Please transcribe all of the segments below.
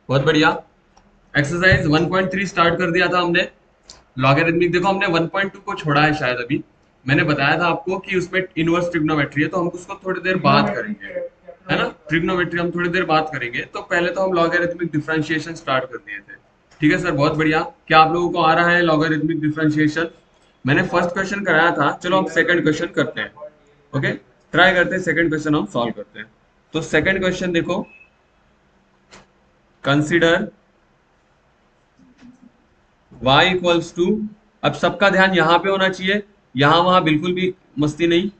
बहुत बढ़िया। Exercise 1.3 start कर दिया था हमने। लॉगरिथमिक देखो हमने 1.2 को छोड़ा है शायद अभी। मैंने बताया था आपको कि उसमें इनवर्स ट्रिग्नोमेट्री है तो हम उसको थोड़ी देर बाद करेंगे, है ना। ट्रिग्नोमेट्री हम थोड़ी देर बाद करेंगे, तो पहले तो हम लॉगरिथमिक डिफरेंशिएशन स्टार्ट कर दिए थे। ठीक है सर, बहुत बढ़िया। क्या आप लोगों को आ रहा है लॉगरिथमिक डिफरेंशिएशन? मैंने फर्स्ट क्वेश्चन कराया था, चलो हम सेकंड क्वेश्चन करते हैं। ओके, ट्राई करते हैं, सेकंड क्वेश्चन हम सॉल्व करते हैं। तो सेकंड क्वेश्चन देखो, कंसीडर y इक्वल्स टू, अब सबका ध्यान यहां पे होना चाहिए, यहां वहां बिल्कुल भी मस्ती नहीं।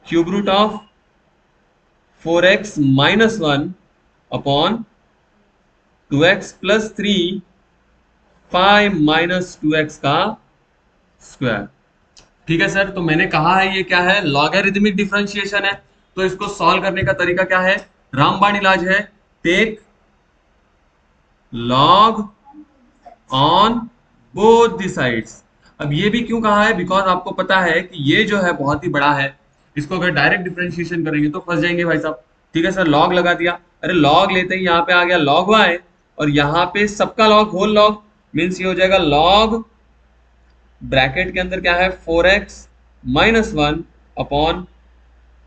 Cube root of 4x minus one upon 2x plus three 5 minus 2x का स्क्वायर। ठीक है सर, तो मैंने कहा है ये क्या है, लॉगरिथमिक डिफरेंशिएशन है। तो इसको सॉल्व करने का तरीका क्या है, रामबाण इलाज है। Take log on both the sides. अब ये भी क्यों कहा है, बिकॉज आपको पता है कि ये जो है बहुत ही बड़ा है। इसको अगर डायरेक्ट डिफरेंशिएशन करेंगे तो फंस जाएंगे भाई साहब। ठीक है सर, लॉग लगा दिया, अरे लॉग लेते ही यहाँ पे आ गया लॉग वाई, और यहाँ पे सबका लॉग होल लॉग, मीन्स ये हो जाएगा लॉग, ब्रैकेट के अंदर क्या है 4x minus one upon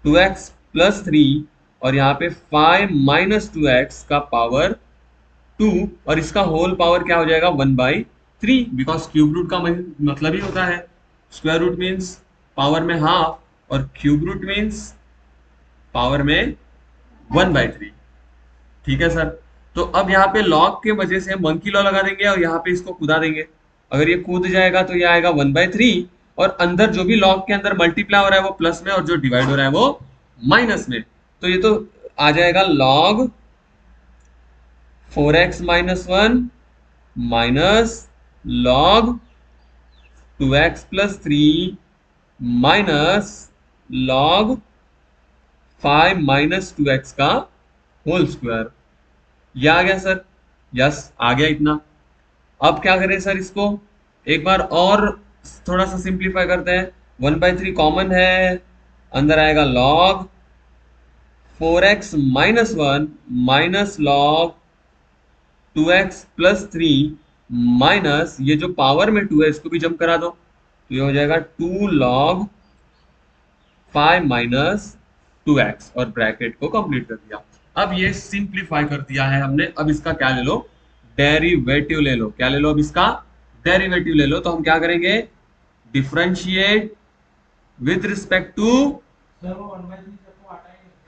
2x plus three, और यहाँ पे 5 माइनस 2x का पावर 2, और इसका होल पावर क्या हो जाएगा 1/3, बिकॉज क्यूब रूट का मतलब ही होता है स्क्वायर रूट मीन्स पावर में हाफ, और क्यूब रूट मीन्स पावर में 1/3। ठीक है सर, तो अब यहाँ पे लॉग के वजह से हम वन की लॉ लगा देंगे और यहाँ पे इसको कूदा देंगे। अगर ये कूद जाएगा तो ये आएगा 1/3, और अंदर जो भी लॉग के अंदर मल्टीप्लाई हो रहा है वो प्लस में, और जो डिवाइड हो रहा है वो माइनस में। तो ये तो आ जाएगा log 4x minus one minus log 2x plus three minus log 5 minus 2x का होल स्क्वायर। यह आ गया सर, यस आ गया इतना। अब क्या करें सर, इसको एक बार और थोड़ा सा सिंप्लीफाई करते हैं। 1/3 कॉमन है, अंदर आएगा log 4x minus one minus log 2x plus three minus ये जो पावर में 2 है इसको भी जंप करा दो, तो ये हो जाएगा 2 लॉग 5 माइनस 2x, और ब्रैकेट को कंप्लीट कर दिया। अब ये सिंप्लीफाई कर दिया है हमने, अब इसका क्या ले लो, डेरिवेटिव ले लो। क्या ले लो, अब इसका डेरिवेटिव ले लो। तो हम क्या करेंगे, differentiate with respect to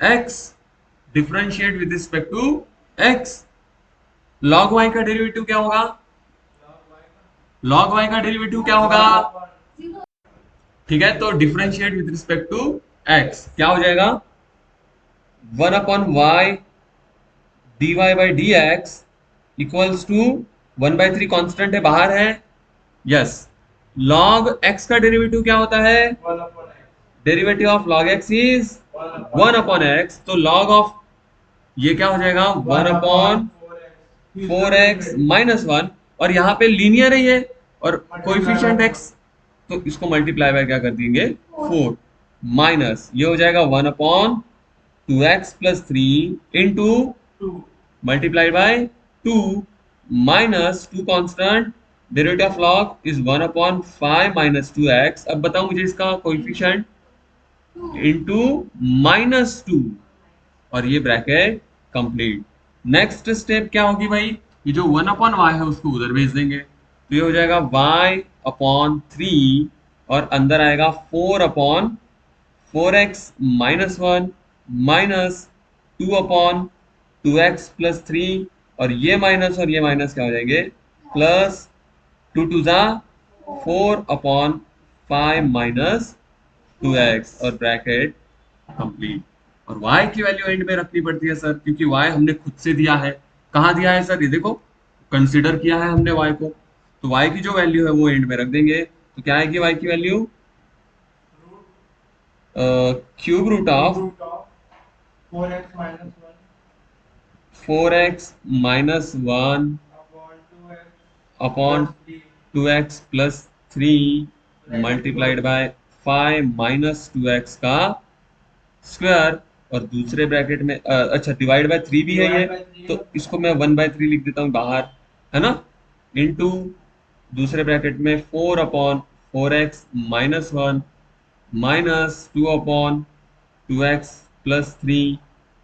x, differentiate with respect to x। log y का डेरिवेटिव क्या होगा, log y का डेरिवेटिव क्या होगा, ठीक है। तो differentiate with respect to x क्या हो जाएगा, 1/y dy by d x equals to 1/3 constant है बाहर है, यस। log x का डेरिवेटिव क्या होता है, derivative of log x is 1/x, तो log ऑफ ये क्या हो जाएगा 1/4x माइनस वन, और यहाँ पे लीनियर है ये, और कोइफिशिएंट x, तो इसको मल्टीप्लाई बाय क्या कर देंगे 4, माइनस ये हो जाएगा 1/2x plus three into multiplied by 2 minus 2 constant, derivative of log is 1/5 minus 2x। अब बताओ मुझे इसका कोएफिशिएंट, इंटू -2, और ये ब्रैकेट कंप्लीट। नेक्स्ट स्टेप क्या होगी भाई, ये जो 1/y है उसको उधर भेज देंगे, तो ये हो जाएगा y/3, और अंदर आएगा 4/4x minus one minus 2/2x plus three, और ये माइनस क्या हो जाएंगे प्लस, 2 टू ज़ा 4/5 माइनस 2x, और ब्रैकेट कंप्लीट। और y की वैल्यू एंड में रखनी पड़ती है सर, क्योंकि y हमने खुद से दिया है। कहाँ दिया है सर, ये देखो, कंसीडर किया है हमने y को, तो y की जो वैल्यू है वो एंड में रख देंगे। तो क्या आएगी y की value, cube root of 4x minus one upon 2x plus three multiplied by 5 minus 2x का स्क्वायर। और दूसरे ब्रैकेट में अच्छा डिवाइड बाय 3 भी है ये, तो इसको मैं 1/3 लिख देता हूँ बाहर, है ना, इनटू दूसरे ब्रैकेट में 4/4x minus 1 minus 2/2x plus 3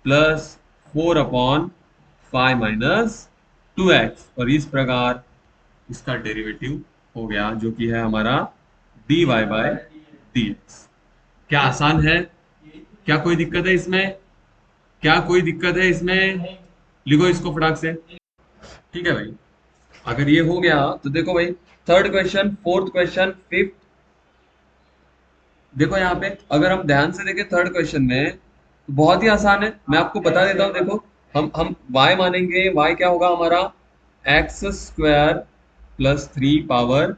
plus 4/5 minus 2x, और इस प्रकार इसका डेरिवेटिव हो गया जो कि है हमारा dy/dx। क्या आसान है? क्या कोई दिक्कत है इसमें? क्या कोई दिक्कत है इसमें? लिखो इसको फटाक से। ठीक है भाई, अगर ये हो गया तो देखो भाई, third question, fourth question, fifth, देखो यहाँ पे अगर हम ध्यान से देखें थर्ड क्वेश्चन में तो बहुत ही आसान है, मैं आपको बता देता हूँ। देखो हम y मानेंगे, y क्या होगा हमारा, एक्स स्क्वायर प्लस 3 पावर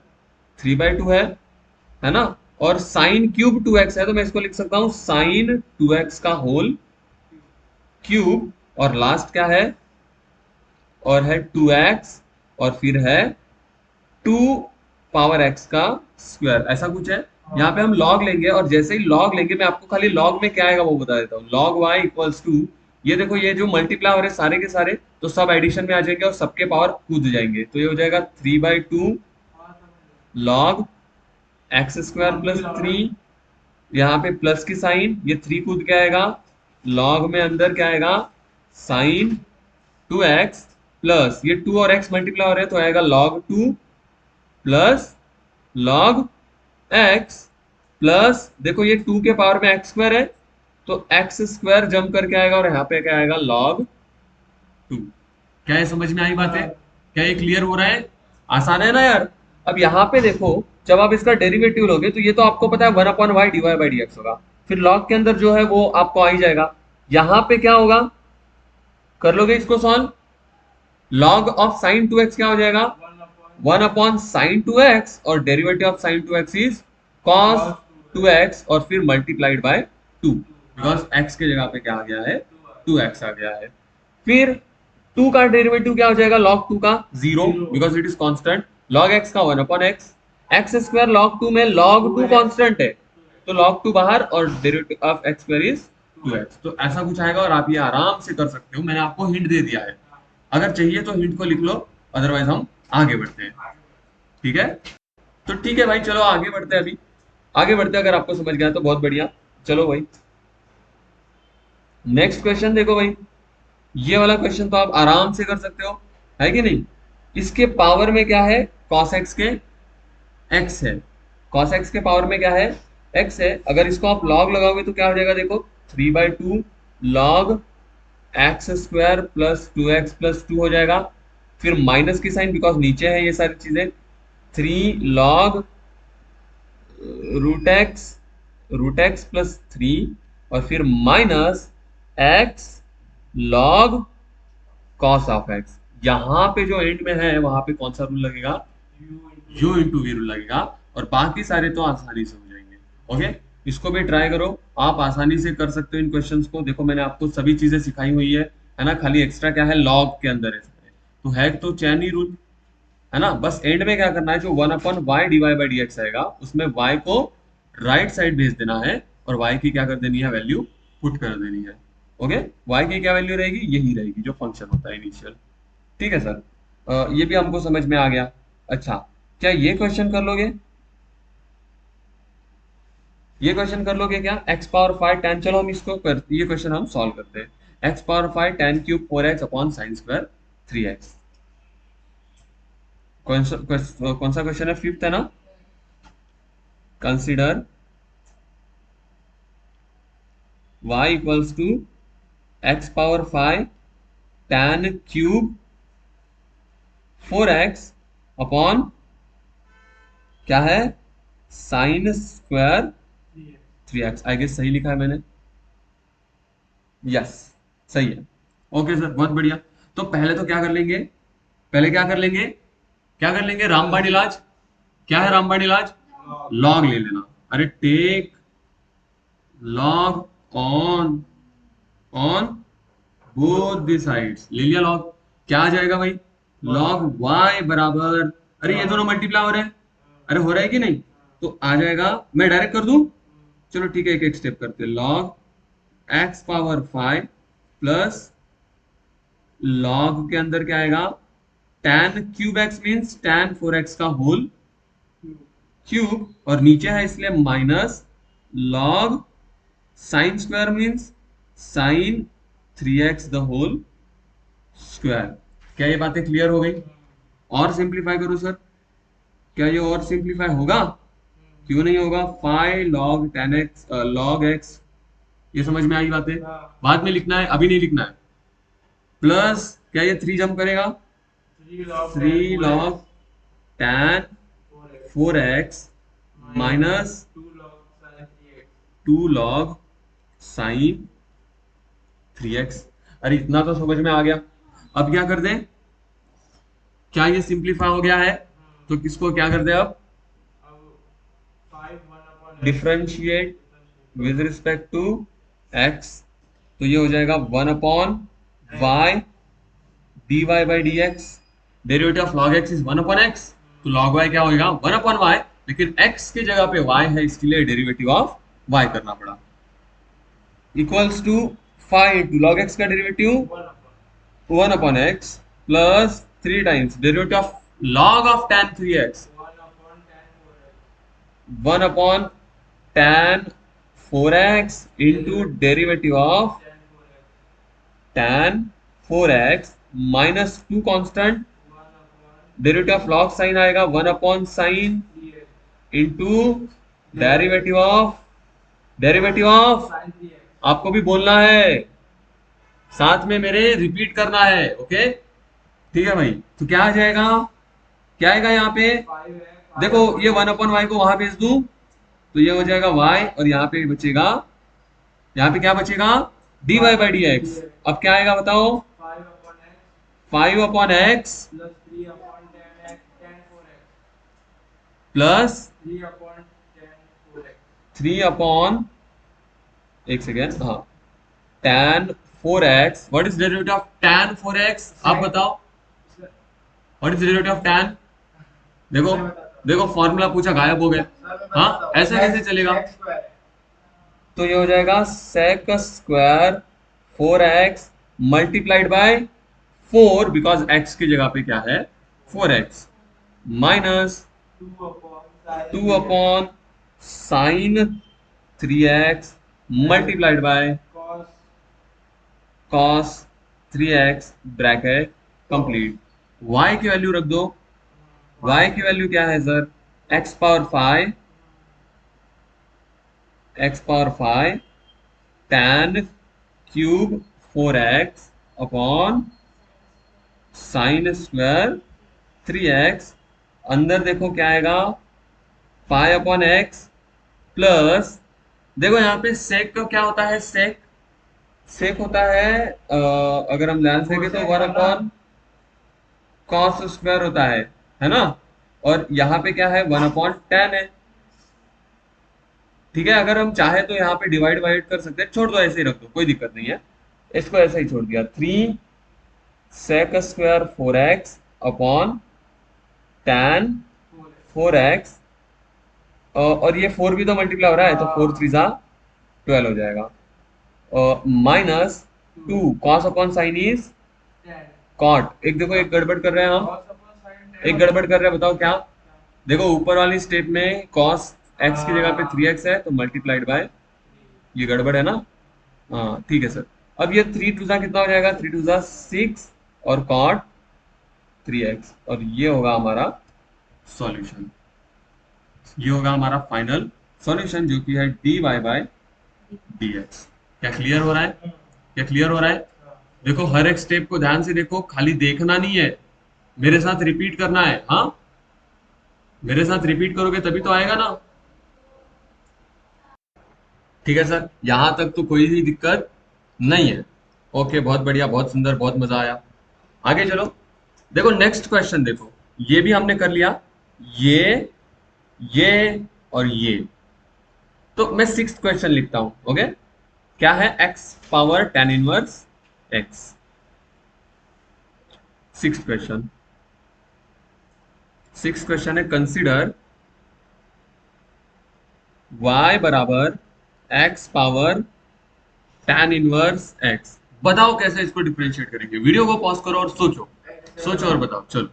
3/2 है ना, और साइन क्यूब 2x है, तो मैं इसको लिख सकता हूँ साइन 2x का होल क्यूब, और लास्ट क्या है, और है 2x, और फिर है 2 पावर x का स्क्वायर, ऐसा कुछ है। यहाँ पे हम लॉग लेंगे, और जैसे ही लॉग लेंगे मैं आपको खाली लॉग में क्या आएगा वो बता देता हूँ। लॉग y इक्वल्स टू, ये देखो ये जो मल्टीप्लाई हो रहे हैं सारे के सारे, तो सब एडिशन में आ जाएंगे और सबके पावर कूद जाएंगे, तो ये हो जाएगा 3/2 लॉग एक्स स्क्वायर प्लस 3, यहाँ पे प्लस की साइन, ये 3 कूद के आएगा, लॉग में अंदर क्या आएगा, साइन 2x प्लस ये 2 और x मल्टीप्लाई हो रहे हैं तो आएगा log 2 plus log x plus, देखो ये 2 के पावर में x स्क्वायर है, तो x स्क्वायर जम करके आएगा, और यहाँ पे क्या आएगा log 2। क्या ये समझ में आई बात है? क्या ये क्लियर हो रहा है? आसान है ना यार। अब यहाँ पे देखो, जब आप इसका डेरिवेटिव लोगे तो ये तो आपको पता है 1/y dy/dx होगा, फिर log के अंदर जो है वो आपको आ ही जाएगा। यहाँ पे क्या होगा, कर लोगे इसको solve, log of sign 2x क्या हो जाएगा, 1/sin 2x, और derivative of sign 2x is cos 2x, और फिर मल्टीप्लाइड बाय 2, बिकॉज x के जगह पे क्या आ गया है, 2x आ गया है। फिर 2 का डेरिवेटिव क्या हो जाएगा, log 2 का 0, because it is constant, log x का 1/x, x स्क्वायर log 2 में log 2 कांस्टेंट है, तो log 2 बाहर, और derivative of x square is 2x, तो ऐसा कुछ आएगा, और आप ये आराम से कर सकते हो, मैंने आपको हिंट दे दिया है, अगर चाहिए तो हिंट को लिख लो, अदरवाइज हम आगे बढ़ते हैं। ठीक है, तो ठीक है भाई, चलो आगे बढ़ते हैं, अभी आगे बढ़ते हैं, अगर आपको समझ गया तो बहुत बढ़िया। चलो भाई नेक्स्ट क्वेश्चन देखो भाई, ये वाला क्वेश्चन तो आप आराम से कर सकते हो, है कि नहीं। इसके पावर में क्या है, cos x के x है, cos x के पावर में क्या है, x है, अगर इसको आप log लगाओगे तो क्या हो जाएगा, देखो 3/2 log x square plus 2x plus 2 हो जाएगा, फिर माइनस की साइन बिकॉज नीचे है ये सारी चीजें, 3 log रूट एक्स प्लस 3, और फिर minus x log cos of x। यहाँ पे जो एंड में है वहां पे कौन सा रूल लगेगा, u इंटू वी रूल लगेगा, और बाकी सारे तो आसानी से हो जाएंगे। ओके, इसको भी ट्राई करो, आप आसानी से कर सकते हो इन क्वेश्चंस को। देखो मैंने आपको सभी चीजें सिखाई हुई है ना, खाली एक्स्ट्रा क्या है, लॉग के अंदर है सारे। तो है तो चैन ही रूल, है ना, बस एंड में क्या करना है, जो 1/y dy/dx आएगा उसमें y को राइट साइड भेज देना है, और y की क्या कर देनी है, वैल्यू पुट कर देनी है। ओके, y की क्या वैल्यू रहेगी, यही रहेगी जो फंक्शन होता है इनिशियल। ठीक है सर, ये भी हमको समझ में आ गया। अच्छा, क्या ये क्वेश्चन कर लोगे, ये क्वेश्चन कर लोगे क्या, x⁵tan, चलो हम इसको कर, ये क्वेश्चन हम सॉल्व करते हैं, x⁵tan³ 4x upon sine square 3x। कौन सा क्वेश्चन है, फिफ्थ है ना, consider y equals to x⁵tan³ 4x upon क्या है, sine square 3x। I guess सही लिखा है मैंने, यस सही है। ओके सर, बहुत बढ़िया। तो पहले तो क्या कर लेंगे, पहले क्या कर लेंगे, क्या कर लेंगे, रामबाण इलाज। क्या है रामबाण इलाज, लॉग ले लेना, अरे take log on both the sides, ले लिया लॉग, क्या आ जाएगा भाई, लॉग y बराबर, अरे ये दोनों मल्टीप्लाई हो रहे हैं, अरे हो रहा है कि नहीं, तो आ जाएगा, मैं डायरेक्ट कर दूं, चलो ठीक है, एक एक स्टेप करते हैं, log x power 5 plus log के अंदर क्या आएगा, tan cube x means tan 4x का होल क्यूब, और नीचे है इसलिए minus log sine square means sine 3x the whole square. क्या ये बातें क्लियर हो गई? और सिंप्लीफाई करो सर, क्या ये और सिंप्लीफाई होगा? क्यों नहीं होगा? 5 log 10x log x, ये समझ में आई बातें? बाद में लिखना है, अभी नहीं लिखना है। प्लस क्या ये 3 जम करेगा? 3 log tan 4x minus 2 log sin 3x। अरे इतना तो समझ में आ गया। अब क्या कर दें? क्या ये सिंप्लीफाई हो गया है? तो किसको क्या कर दे अब? Differentiate with respect to x, तो ये हो जाएगा 1 upon y dy by d x. Derivative of log x is 1 upon x, तो log y क्या होगा? 1 अपॉन y, लेकिन x की जगह पे y है इसके लिए डेरिवेटिव ऑफ y करना पड़ा। Equals to 5 into log x का derivative 1 upon x plus 3 times derivative of log of tan 3x 1 upon tan 4x into derivative of tan 4x minus 2 constant, derivative of log sine आएगा 1 upon sine into derivative of आपको भी बोलना है, साथ में मेरे repeat करना है। ओके ठीक है भाई। तो क्या आ जाएगा? क्या आएगा यहाँ पे? देखो ये 1 अपॉन वाई को वहां भेज दूं तो ये हो जाएगा y, और यहाँ पे बचेगा, यहाँ पे क्या बचेगा? dy by d x. अब क्या आएगा बताओ? 5 अपॉन एक्स प्लस 3 अपॉन, एक सेकेंड, हाँ, tan 4x। What is derivative of tan 4x? आप बताओ what is derivative of tan? देखो देखो फॉर्मूला पूछा गायब हो गया। हाँ ऐसा कैसे चलेगा? तो ये हो जाएगा sec square 4x multiplied by 4, because x की जगह पे क्या है? 4x minus 2 upon sine 3x multiplied by cos 3x bracket complete. y की वैल्यू रख दो। y की वैल्यू क्या है sir? x power 5 tan cube 4x upon sine square 3x। अंदर देखो क्या आएगा? 5 अपॉन एक्स प्लस, देखो यहाँ पे सेक का क्या होता है? सेक होता है अगर हम ध्यान से देखें तो 1 अपॉन कॉस स्क्वायर होता है ना? और यहाँ पे क्या है? 1 अपॉन टेन है। ठीक है, अगर हम चाहे तो यहाँ पे डिवाइड वाइड कर सकते हैं, छोड़ दो ऐसे ही रख दो, कोई दिक्कत नहीं है, इसको ऐसे ही छोड़ दिया। 3 sec square 4x upon tan 4x, और ये 4 भी तो मल्टीप्लाई हो रहा है, तो 4 3 जा 12 हो जाएगा, minus 2 cos upon sine is cot. एक देखो एक गड़बड़ कर रहे हैं हम, एक गड़बड़ कर रहे हैं, बताओ क्या? देखो ऊपर वाली स्टेप में कॉस एक्स की जगह पे 3x है तो मल्टीप्लाइड बाय, ये गड़बड़ है ना? हाँ ठीक है सर। अब ये 3 टू जा कितना हो जाएगा? 3 टू जा 6 और कॉट 3x, और ये होगा हमारा सॉल्यूशन। ये होगा हमारा फाइनल सॉल्यूशन जो कि है dy बाय dx। क्या क्लियर हो रहा है? क्या क्लियर हो रहा है? देखो हर एक स्टेप को ध्यान से देखो, खाली देखना नहीं है, मेरे साथ रिपीट करना है। हाँ मेरे साथ रिपीट करोगे तभी तो आएगा ना। ठीक है सर, यहां तक तो कोई भी दिक्कत नहीं है। ओके बहुत बढ़िया, बहुत सुंदर, बहुत मजा आया। आगे चलो, देखो नेक्स्ट क्वेश्चन देखो, ये भी हमने कर लिया, ये ये और ये। तो मैं सिक्स्थ क्वेश्चन लिखता हूं। ओके क्या है? x power tan inverse x। Sixth question, sixth question है, कंसीडर y बराबर x power tan inverse x। बताओ कैसे इसको डिफरेंशिएट करेंगे, वीडियो को पॉज करो और सोचो, सोचो और बताओ। चलो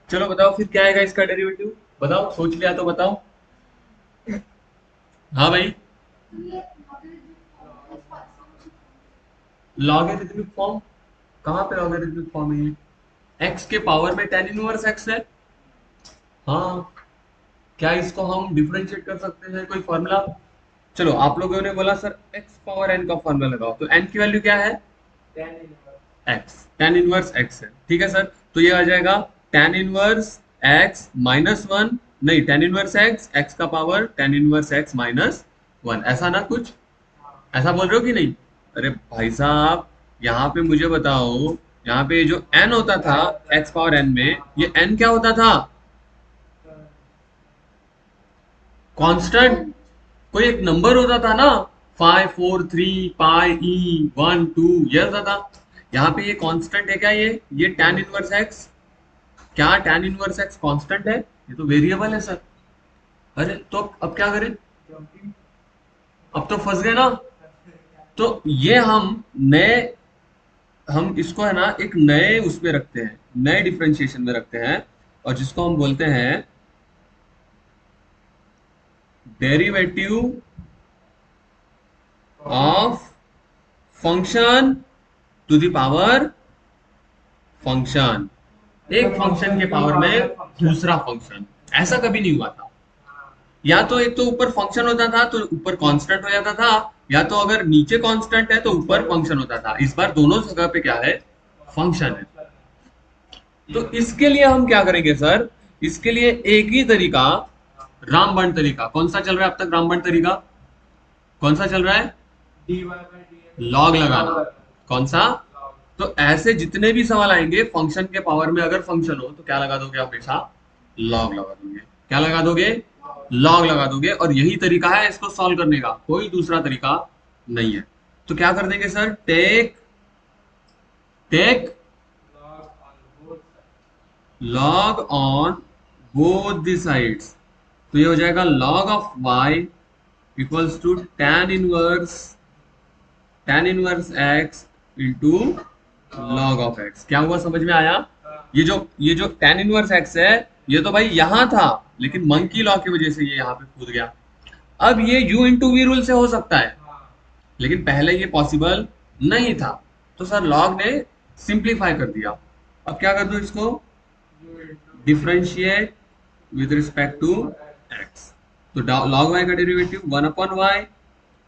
चलो बताओ फिर क्या आएगा इसका डेरिवेटिव, बताओ, सोच लिया तो बताओ। हाँ भाई, लॉगरिथमिक फॉर्म, कहाँ पे लॉगरिथमिक फॉर्म है ये, x के पावर में tan इनवर्स x है। हाँ, क्या इसको हम डिफरेंशिएट कर सकते हैं, कोई फॉर्मूला। चलो आप लोगों ने बोला सर x पावर n का फॉर्मूला लगाओ, तो n की वैल्यू क्या है, x, tan इनवर्स x है, ठीक है सर। तो ये आ जाएगा tan inverse x minus one, नहीं tan इनवर्स x, x का power tan inverse x minus one, ऐसा ना कुछ, ऐसा बोल रहे हो कि नहीं। अरे भाई साहब, यहाँ पे मुझे बताओ, यहाँ पे जो n होता था x पावर n में, ये n क्या होता था, कांस्टेंट, कोई एक नंबर होता था ना, 543 पाई ई 1 2, ये होता था। यहाँ पे ये कांस्टेंट है क्या, ये tan इनवर्स x, क्या tan इनवर्स x कांस्टेंट है, ये तो वेरिएबल है सर। अरे तो अब क्या करें, अब तो फंस गए ना। तो ये हम नए, हम इसको है ना एक नए उसमें रखते हैं, नए डिफरेंशिएशन में रखते हैं, और जिसको हम बोलते हैं derivative of function to the power function, एक फंक्शन के पावर में दूसरा फंक्शन, ऐसा कभी नहीं हुआ था। या तो एक तो ऊपर फंक्शन होता था तो ऊपर कांस्टेंट हो जाता था, या तो अगर नीचे कांस्टेंट है तो ऊपर फंक्शन होता था। इस बार दोनों जगह पे क्या है, फंक्शन है। तो इसके लिए हम क्या करेंगे सर, इसके लिए एक ही तरीका, रामबन तरीका। कौन सा चल रहा है अब तक रामबन तरीका, कौन सा चल रहा है, लॉग लगाना। कौन सा, तो ऐसे जितने भी सवाल आएंगे फंक्शन के पावर में, अगर फंक्शन हो तो क्या लगा दोगे, हमेशा लॉग लगा दोगे। क्या लगा दोगे, लॉग लगा दोगे। और यही तरीका है इसको सॉल्व करने का, कोई दूसरा तरीका नहीं है। तो क्या कर देंगे sir, take take log on both the sides. तो ये हो जाएगा log of y equals to tan inverse x into log of x। क्या हुआ, समझ में आया। ये जो tan इनवर्स x है, ये तो भाई यहां था, लेकिन मंकी लॉ की वजह से ये यहाँ पे कूद गया। अब ये u इंटू वी रूल से हो सकता है, लेकिन पहले ये पॉसिबल नहीं था, तो सर लॉग ने सिंप्लीफाई कर दिया। अब क्या कर दो इसको, differentiate with respect to x। तो log y का derivative 1/y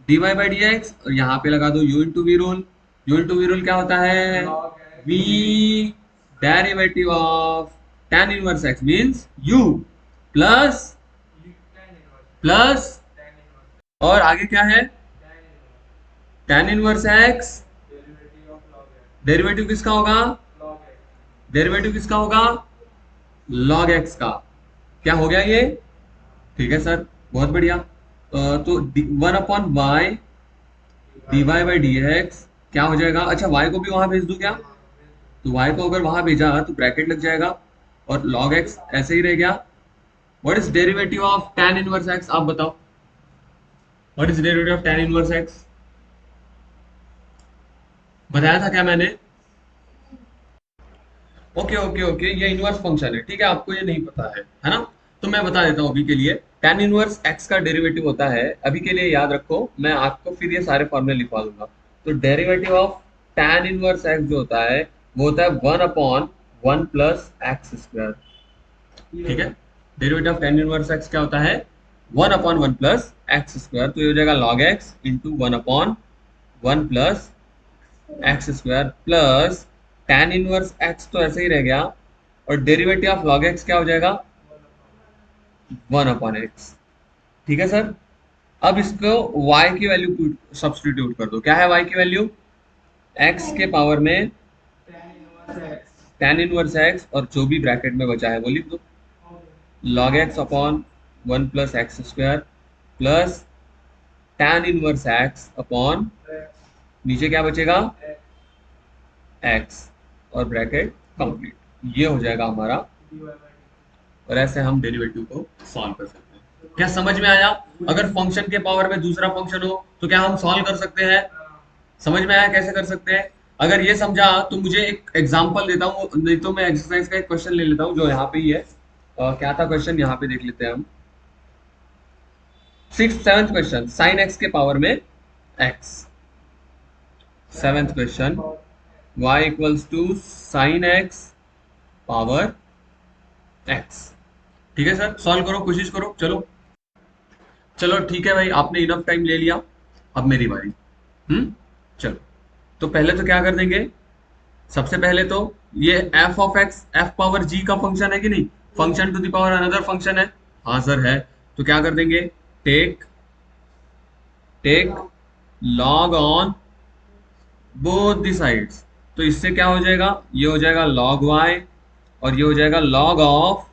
dy by d x, और यहाँ पे लगा दो u into v rule. u into v rule क्या होता है, v derivative of tan inverse x means u plus plus, और आगे क्या है, tan इनवर्स x, डेरिवेटिव किसका होगा, डेरिवेटिव किसका होगा, log x का। क्या हो गया ये, ठीक है सर, बहुत बढ़िया। तो 1/y dy by d x क्या हो जाएगा, अच्छा y को भी वहां भेज दूं क्या, तो y को अगर वहां भेजा तो ब्रैकेट लग जाएगा, और log x ऐसे ही रह गया। What is derivative of tan inverse x, आप बताओ, what is derivative of tan inverse x, बताया था क्या मैंने। ओके ओके ओके, ये इनवर्स फंक्शन है, ठीक है, आपको ये नहीं पता है ना। तो मैं बता देता हूँ अभी के लिए, tan इनवर्स x का डेरिवेटिव होता है, अभी के लिए याद रखो, मैं आपको फिर ये सारे फॉर्मूले लिखवा दूंगा। तो derivative of tan inverse x जो होता है, वो होता है 1/1 प्लस एक्स स्क्वायर, ठीक है। Derivative of tan inverse x क्या होता है, 1/1 प्लस एक्स स्क्वायर। तो ये हो जाएगा log x into 1/1 plus x square plus tan inverse x तो ऐसे ही रह गया, और डेरिवेटिव ऑफ log x क्या हो जाएगा, 1/x, ठीक है सर। अब इसको y की वैल्यू सब्सटीट्यूट कर दो, क्या है y की वैल्यू, x के पावर में tan इनवर्स x, और जो भी ब्रैकेट में बचा है वो लिख दो, log x upon 1 plus x square plus tan inverse x upon, नीचे क्या बचेगा, x, और ब्रैकेट कंप्लीट। ये हो जाएगा हमारा, और ऐसे हम डेरिवेटिव को सॉल्व कर सकते हैं। क्या समझ में आया, अगर फंक्शन के पावर में दूसरा फंक्शन हो तो क्या हम सॉल्व कर सकते हैं, समझ में आया कैसे कर सकते हैं? अगर ये समझा तो मुझे एक एग्जांपल देता हूँ, नहीं तो मैं एक्सरसाइज का एक क्वेश्चन ले लेता हूँ जो यहाँ पे ही है। क्या था क्वेश्चन, यहाँ पे देख लेते हैं हम। 7th क्वेश्चन, साइन एक्स के पावर में x. 7th question, y equals to sine x power x. ठीक है सर, सॉल्व करो, कोशिश करो। चलो चलो ठीक है भाई, आपने इनफ टाइम ले लिया, अब मेरी बारी। चलो, तो पहले तो क्या कर देंगे, सबसे पहले तो ये f of x f power g का फंक्शन है कि नहीं, function to the power another function है। हाँ सर है। तो क्या कर देंगे, take take log on both the sides. तो इससे क्या हो जाएगा, ये हो जाएगा log y और ये हो जाएगा log of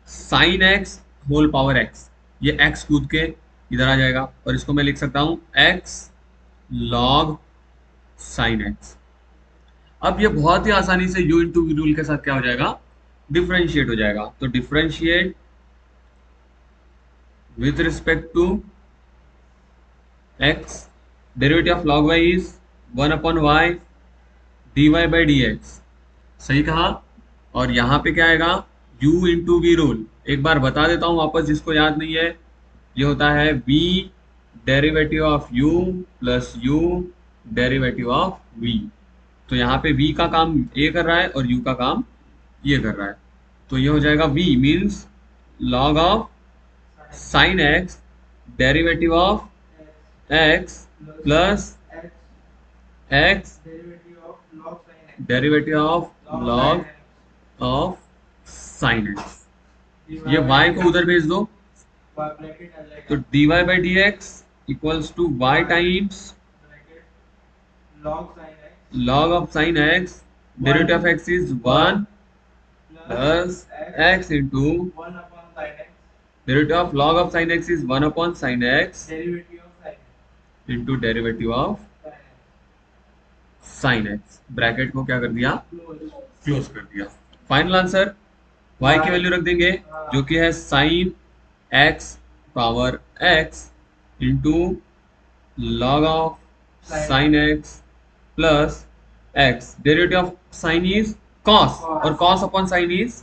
sine x whole power x. ये x कूद के इधर आ जाएगा और इसको मैं लिख सकता हूं x log साइन एक्स। अब ये बहुत ही आसानी से u इंटू वी रूल के साथ क्या हो जाएगा, डिफरेंशिएट हो जाएगा। तो differentiate with respect to x, derivative of log y is 1/y dy by dx। सही कहा। और यहां पे क्या आएगा, u इंटू वी रूल। एक बार बता देता हूं वापस जिसको याद नहीं है, ये होता है v derivative of u plus u derivative of v। तो यहाँ पे v का काम a कर रहा है और u का काम ये कर रहा है। तो ये हो जाएगा v means log of sine x derivative of x plus x derivative of log of sine x. ये y को उधर भेज दो, तो dy by d x equals to y times log of sine x, derivative of x is 1 plus x into derivative of log of sign x is 1 upon साइन x into derivative of sign x। Bracket को क्या कर दिया, close कर दिया। Final answer y की value रख देंगे जो कि है sine x power x into log of sign x plus x, derivative of sine is cos और cos upon sine is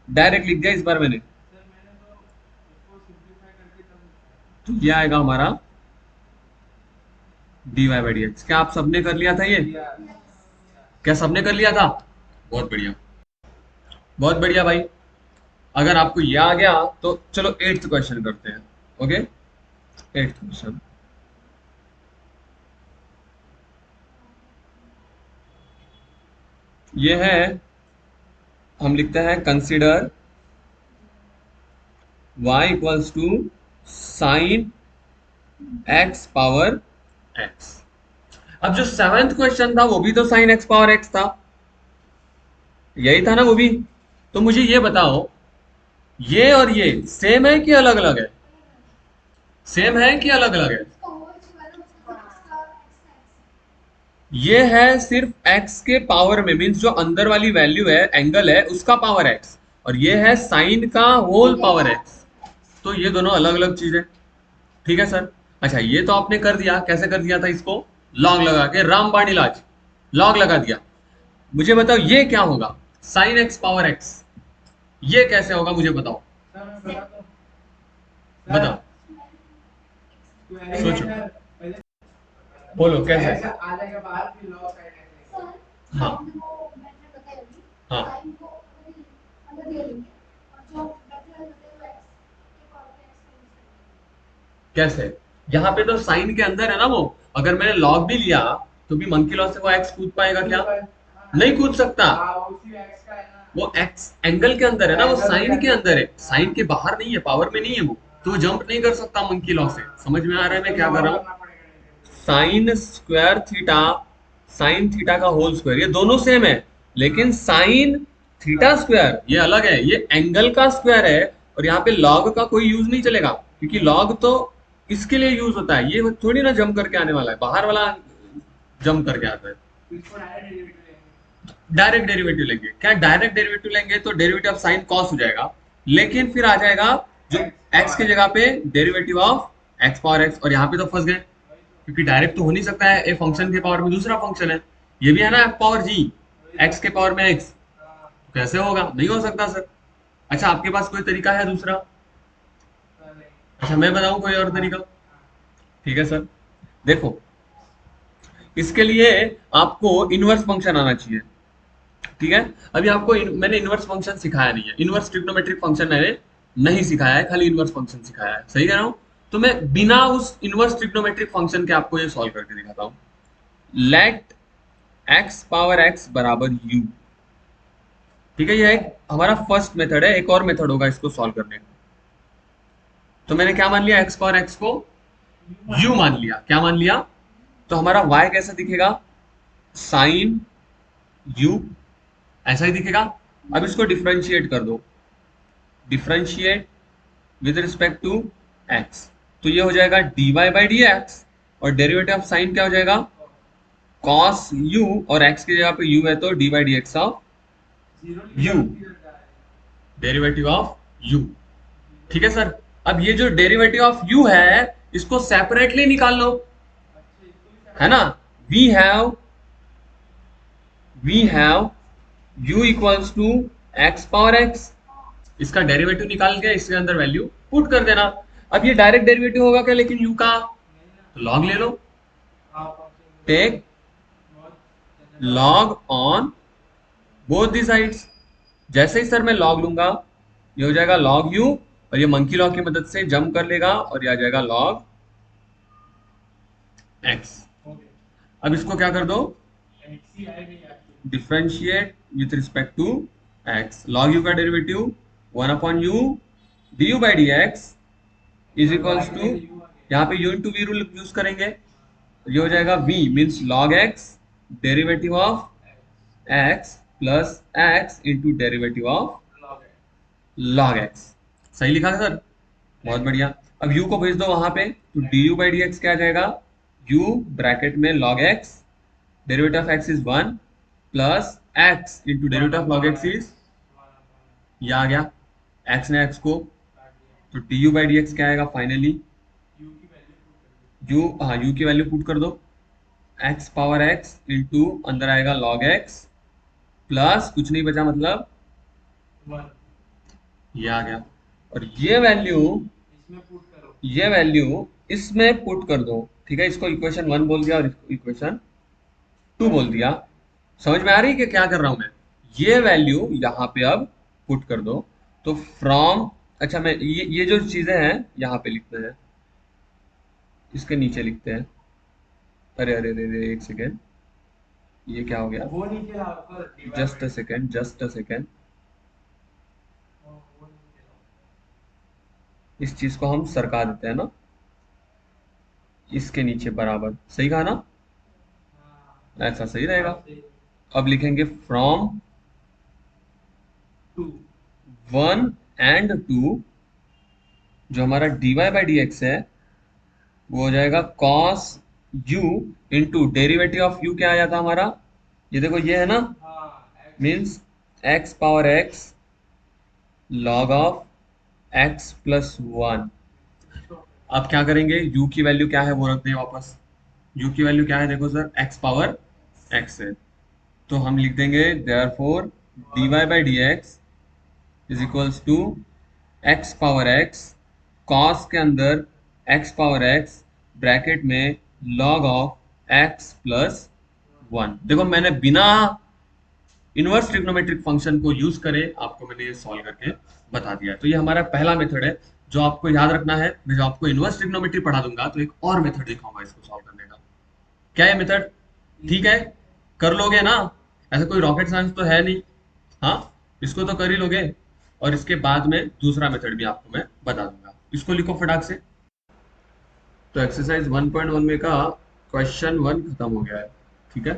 direct लिख दिया इस बार मैंने। तो ये आएगा हमारा dy बाई डी एक्स। क्या आप सबने कर लिया था ये, क्या सबने कर लिया था? बहुत बढ़िया, बहुत बढ़िया भाई। अगर आपको ये आ गया तो चलो 8th क्वेश्चन करते हैं। ओके, 8th क्वेश्चन, ये है, हम लिखते हैं consider y equals to sine x power x। अब जो 7th क्वेश्चन था वो भी तो साइन x पावर x था, यही था ना वो भी। तो मुझे ये बताओ, ये और ये सेम है कि अलग अलग है? सेम है कि अलग अलग है? ये है सिर्फ x के पावर में, मीन्स जो अंदर वाली वैल्यू है, एंगल है, उसका पावर x, और ये है साइन का होल पावर x। तो ये दोनों अलग अलग चीजें। ठीक है सर। अच्छा, ये तो आपने कर दिया, कैसे कर दिया था इसको, लॉग लगा के, रामबाण इलाज, लॉग लगा दिया। मुझे बताओ ये क्या होगा, साइन x पावर x, ये कैसे होगा मुझे बताओ, बताओ, सोचो, बोलो कैसे। हाँ हाँ, कैसे? यहाँ पे तो साइन के अंदर है ना वो, अगर मैंने लॉग भी लिया तो भी मंकी लॉ से वो एक्स कूद पाएगा क्या? नहीं कूद सकता। वो एक्स एंगल के अंदर है ना, वो साइन के अंदर है, साइन के बाहर नहीं है, पावर में नहीं है वो, तो वो जंप नहीं कर सकता मंकी लॉ से। समझ में आ रहा है मैं क्या कर रहा हूँ? Sine square theta, sine theta का होल स्क्वायर, ये दोनों सेम है, लेकिन साइन थीटा स्क्वायर ये अलग है, ये एंगल का स्क्वायर है। और यहाँ पे लॉग का कोई यूज नहीं चलेगा, क्योंकि लॉग तो इसके लिए यूज होता है, ये थोड़ी ना जंप करके आने वाला है, बाहर वाला जंप करके आता है। डायरेक्ट डेरिवेटिव लेंगे क्या, डायरेक्ट डेरिवेटिव लेंगे तो डेरिवेटिव ऑफ साइन कॉस हो जाएगा, लेकिन फिर आ जाएगा जो एक्स की जगह पे derivative of x power x, और यहाँ पे तो फंस गए। क्योंकि डायरेक्ट तो हो नहीं सकता है, ए फंक्शन के पावर में दूसरा फंक्शन है, ये भी है ना एफ पावर जी, एक्स के पावर में एक्स, कैसे होगा, नहीं हो सकता सर। अच्छा आपके पास कोई तरीका है दूसरा? अच्छा मैं बताऊं कोई और तरीका? ठीक है सर, देखो इसके लिए आपको इनवर्स फंक्शन आना चाहिए। ठीक है, अभी आपको मैंने इनवर्स फंक्शन सिखाया नहीं है, इनवर्स ट्रिग्नोमेट्रिक फंक्शन मैंने नहीं सिखाया है, खाली इनवर्स फंक्शन सिखाया है, सही कह रहा हूं? तो मैं बिना उस इनवर्स ट्रिग्नोमेट्रिक फंक्शन के आपको ये सॉल्व करके दिखाता हूं। लेट एक्स पावर एक्स बराबर यू। ठीक है, ये एक हमारा फर्स्ट मेथड है, एक और मेथड होगा इसको सॉल्व करने का। तो मैंने क्या मान लिया, एक्स पावर एक्स को यू मान लिया, क्या मान लिया? तो हमारा y कैसा दिखेगा, साइन यू, ऐसा ही दिखेगा। अब इसको डिफरेंशिएट कर दो, differentiate with respect to x, तो ये हो जाएगा dy बाई डी एक्स, और डेरिवेटिव ऑफ साइन क्या हो जाएगा, cos u, और x की जगह पे u है तो D by d x of u, derivative of u। ठीक है सर, अब ये जो डेरिवेटिव ऑफ u है इसको सेपरेटली निकाल लो, है ना। We have u equals to x power x, इसका डेरिवेटिव निकाल के इसके अंदर वैल्यू पुट कर देना। अब ये डायरेक्ट डेरिवेटिव होगा क्या लेकिन u का, तो लॉग ले लो, take log on both the sides. जैसे ही सर मैं लॉग लूंगा ये हो जाएगा लॉग u, और ये मंकी लॉग की मदद से जंप कर लेगा और ये आ जाएगा लॉग x। अब इसको क्या कर दो, differentiate with respect to x, log u का derivative 1 upon u d u by d x is equals to, यहाँ पे u into v rule use करेंगे, ये हो जाएगा v means log x derivative of x plus x into derivative of log x। सही लिखा है सर, बहुत बढ़िया। अब u को भेज दो वहां पे, तो D u by d x क्या आ जाएगा, u ब्रैकेट में log x derivative of x is 1 plus x into derivative of log x is, ये आ गया x ने x को, तो D u by d x क्या आएगा फाइनली, u, हाँ u की वैल्यू पुट कर दो, x पावर x इंटू अंदर आएगा log x प्लस कुछ नहीं बचा मतलब ये आ गया, और ये वैल्यू इसमें पुट कर दो। ठीक है, इसको इक्वेशन 1 बोल दिया और इसको इक्वेशन 2 बोल दिया। समझ में आ रही है कि क्या कर रहा हूं मैं, ये वैल्यू यहाँ पे अब पुट कर दो, तो फ्रॉम, अच्छा मैं ये जो चीजें हैं यहाँ पे लिखते हैं, इसके नीचे लिखते हैं, अरे अरे अरे अरे एक सेकेंड, ये क्या हो गया, वो नीचे, just a second, just a second, इस चीज को हम सरका देते हैं ना, इसके नीचे बराबर, सही कहा ना, ऐसा सही रहेगा। अब लिखेंगे फ्रॉम 1 एंड 2, जो हमारा dy बाई डी एक्स है वो हो जाएगा cos u into derivative of u क्या आ जाता हमारा, ये देखो ये है ना, means x power x log of x plus 1। अब क्या करेंगे, u की वैल्यू क्या है वो रख दें वापस, u की वैल्यू क्या है देखो सर, x पावर x है, तो हम लिख देंगे therefore dy by d x is equals to x power x cos के अंदर x पावर x ब्रैकेट में log ऑफ x प्लस 1। देखो मैंने बिना इनवर्स ट्रिग्नोमेट्रिक फंक्शन को यूज करे आपको मैंने ये सॉल्व करके बता दिया है। तो ये हमारा पहला मेथड है जो आपको याद रखना है। मैं जो आपको इनवर्स ट्रिग्नोमेट्री पढ़ा दूंगा तो एक और मेथड दिखाऊंगा इसको सॉल्व करने का। क्या ये मेथड ठीक है, कर लोगे ना, ऐसा कोई रॉकेट साइंस तो है नहीं, हाँ इसको तो कर ही लोगे। और इसके बाद में दूसरा मेथड भी आपको मैं बता दूंगा, इसको लिखो फटाक से। तो एक्सरसाइज 1.1 में का क्वेश्चन 1 खत्म हो गया है, ठीक है।